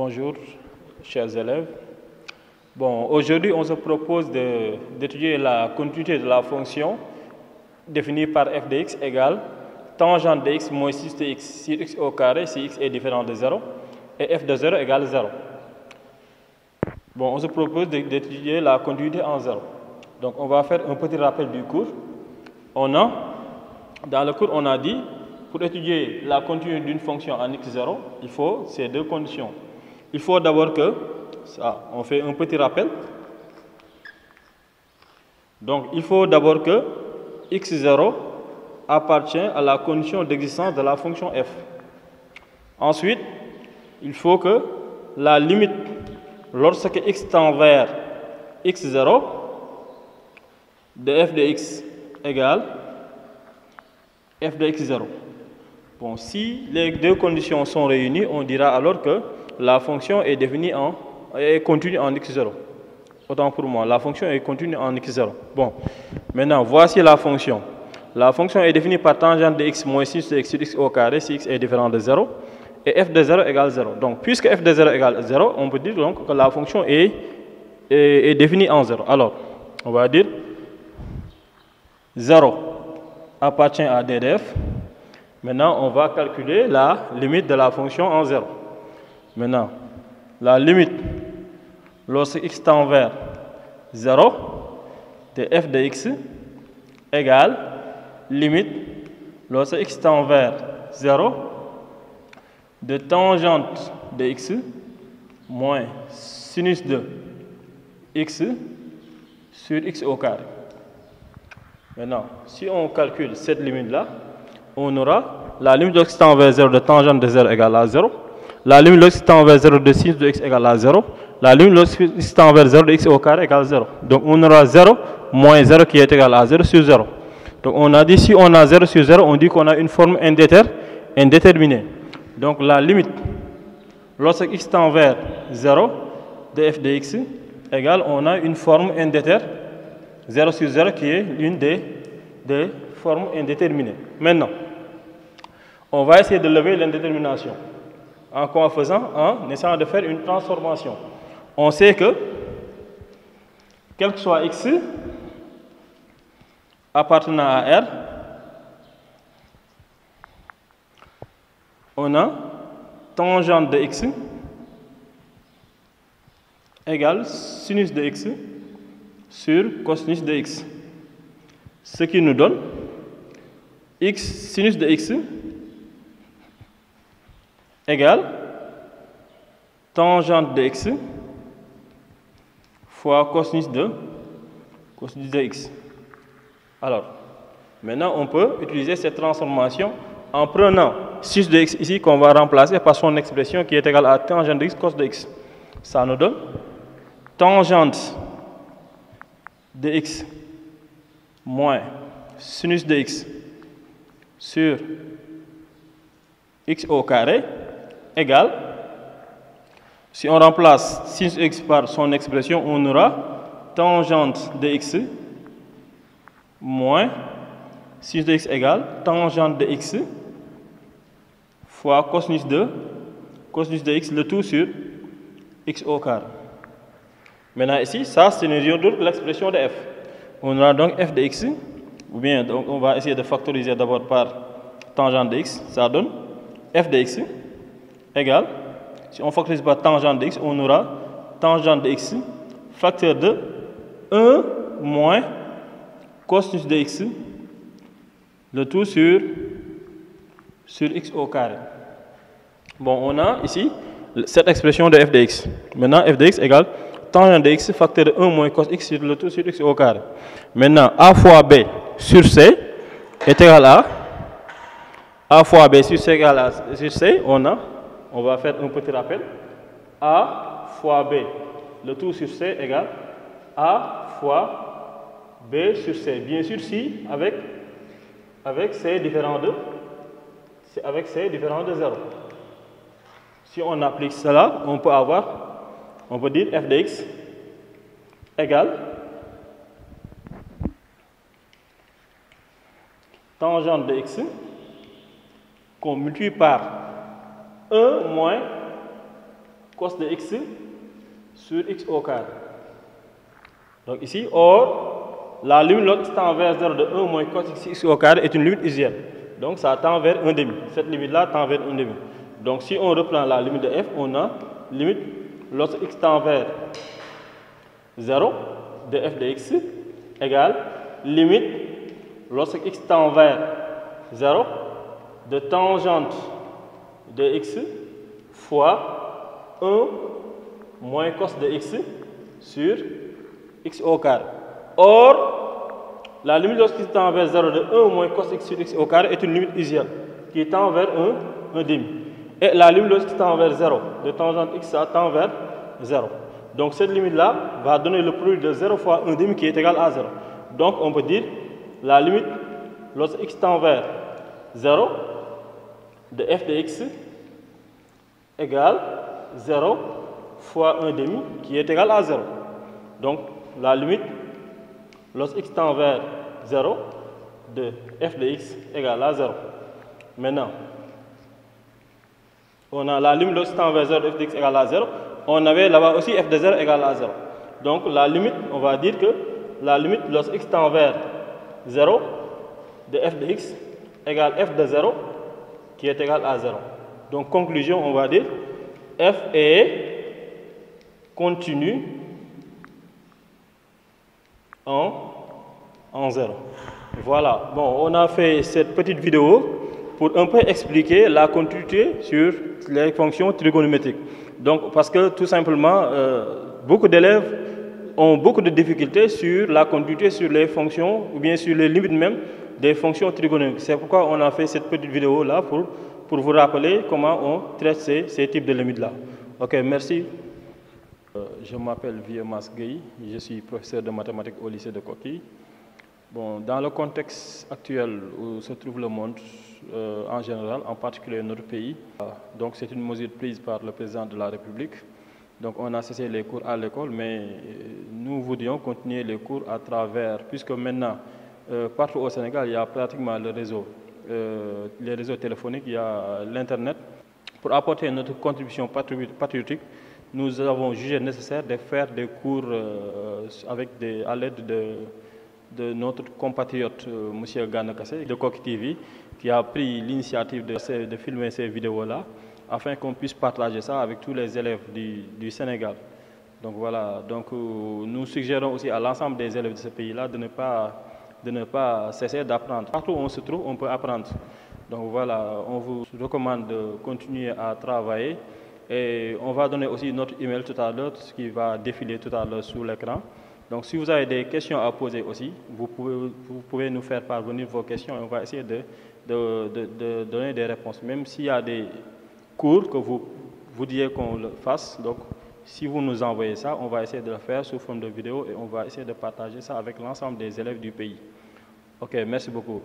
Bonjour, chers élèves. Bon, aujourd'hui, on se propose d'étudier la continuité de la fonction définie par f de x égale tangente de x moins 6 de x sur x au carré si x est différent de 0 et f de 0 égale 0. Bon, on se propose d'étudier la continuité en 0. Donc, on va faire un petit rappel du cours. Dans le cours, on a dit, pour étudier la continuité d'une fonction en x0, il faut ces deux conditions. Il faut d'abord que, on fait un petit rappel. Donc, il faut d'abord que x0 appartient à la condition d'existence de la fonction f. Ensuite, il faut que la limite, lorsque x tend vers x0, de f de x égale f de x0. Bon, si les deux conditions sont réunies, on dira alors que la fonction est définie est continue en x0. Autant pour moi, la fonction est continue en x0. Bon, maintenant, voici la fonction. La fonction est définie par tangente de x moins 6 de x sur x au carré si x est différent de 0 et f de 0 égale 0. Donc, puisque f de 0 égale 0, on peut dire donc que la fonction est définie en 0. Alors, on va dire 0 appartient à d de f. Maintenant, on va calculer la limite de la fonction en 0. Maintenant, la limite, lorsque x tend vers 0, de f de x égale limite, lorsque x tend vers 0, de tangente de x moins sinus de x sur x au carré. Maintenant, si on calcule cette limite-là, on aura la limite de x tend vers 0 de tangente de 0 égale à 0, la limite de x tend vers 0 de sinus de x égale à 0, la limite de x tend vers 0 de x au carré égale 0. Donc on aura 0 moins 0 qui est égal à 0 sur 0. Donc on a dit si on a 0 sur 0, on dit qu'on a une forme indéterminée. Donc la limite, lorsque x tend vers 0 de f de x égale, on a une forme indéterminée, 0 sur 0 qui est l'une des formes indéterminées. Maintenant, on va essayer de lever l'indétermination. En quoi faisant? En essayant de faire une transformation. On sait que, quel que soit x appartenant à R, on a tangente de x égale sinus de x sur cosinus de x. Ce qui nous donne x sinus de x égale tangente de x fois cosinus de x. Alors, maintenant on peut utiliser cette transformation en prenant sinus de x ici qu'on va remplacer par son expression qui est égale à tangente de x cos de x. Ça nous donne tangente de x moins sinus de x sur x au carré égale, si on remplace sinus de x par son expression, on aura tangente de x moins sinus de x égale tangente de x fois cosinus de x, le tout sur x au carré. Maintenant ici, ça c'est l'expression de f. On aura donc f de x, ou bien donc on va essayer de factoriser d'abord par tangente de x, ça donne f de x égale, si on factorise par tangente de x, on aura tangente de x facteur de 1 moins cosinus de x, le tout sur x au carré. Bon, on a ici cette expression de f de x. Maintenant, f de x égale tangente de x facteur de 1 moins cos x sur le tout sur x au carré. Maintenant, a fois b sur c est égal à a fois b sur c égale à sur c, on va faire un petit rappel. A fois b, le tout sur c égale a fois b sur c. Bien sûr, si avec c différent de 0. Si on applique cela, on peut dire f de x égale tangente de x qu'on multiplie par 1 moins cos de x sur x au carré. Donc ici, or, la limite lorsque tend vers 0 de 1 moins cos x au carré est une limite usuelle. Donc ça tend vers 1 demi. Cette limite-là tend vers 1 demi. Donc si on reprend la limite de f, on a limite lorsque x tend vers 0 de f de x égale limite lorsque x tend vers 0 de tangente de x fois 1 moins cos de x sur x au carré. Or, la limite lorsqu'il tend vers 0 de 1 moins cos x sur x au carré est une limite usuelle qui tend vers 1 demi. Et la limite lorsqu'il tend vers 0 de tangente x, ça tend vers 0. Donc cette limite-là va donner le produit de 0 fois 1 demi qui est égal à 0. Donc on peut dire la limite lorsque x tend vers 0 de f de x égale 0 fois 1 demi qui est égal à 0. Donc la limite lorsque x tend vers 0 de f de x égale à 0. Maintenant, on a la limite lorsque tend vers 0 de f de x égale à 0. On avait là-bas aussi f de 0 égale à 0. Donc la limite, on va dire que la limite lorsque x tend vers 0 de f de x égale f de 0 qui est égal à 0. Donc conclusion, on va dire f est continu en 0. Voilà, bon, on a fait cette petite vidéo pour un peu expliquer la continuité sur les fonctions trigonométriques. Donc, parce que tout simplement, beaucoup d'élèves ont beaucoup de difficultés sur la continuité sur les fonctions ou bien sur les limites même des fonctions trigonométriques. C'est pourquoi on a fait cette petite vidéo là pour vous rappeler comment on traite ces types de limites là. Ok, merci. Je m'appelle Viemas Gueye, je suis professeur de mathématiques au lycée de Koki. Bon, dans le contexte actuel où se trouve le monde en général, en particulier notre pays, donc c'est une mesure prise par le président de la République. Donc on a cessé les cours à l'école, mais nous voudrions continuer les cours à travers, puisque maintenant, partout au Sénégal, il y a pratiquement le réseau, les réseaux téléphoniques, il y a l'Internet. Pour apporter notre contribution patriotique, nous avons jugé nécessaire de faire des cours à l'aide de notre compatriote M. Gana Kassé de Koki TV, qui a pris l'initiative de filmer ces vidéos-là, afin qu'on puisse partager ça avec tous les élèves du Sénégal. Donc voilà, donc, nous suggérons aussi à l'ensemble des élèves de ce pays-là de ne pas cesser d'apprendre. Partout où on se trouve, on peut apprendre. Donc voilà, on vous recommande de continuer à travailler. Et on va donner aussi notre email tout à l'heure, qui va défiler tout à l'heure sur l'écran. Donc si vous avez des questions à poser aussi, vous pouvez nous faire parvenir vos questions et on va essayer de donner des réponses. Même s'il y a des cours que vous vouliez qu'on le fasse, donc si vous nous envoyez ça, on va essayer de le faire sous forme de vidéo et on va essayer de partager ça avec l'ensemble des élèves du pays. Ok, merci beaucoup.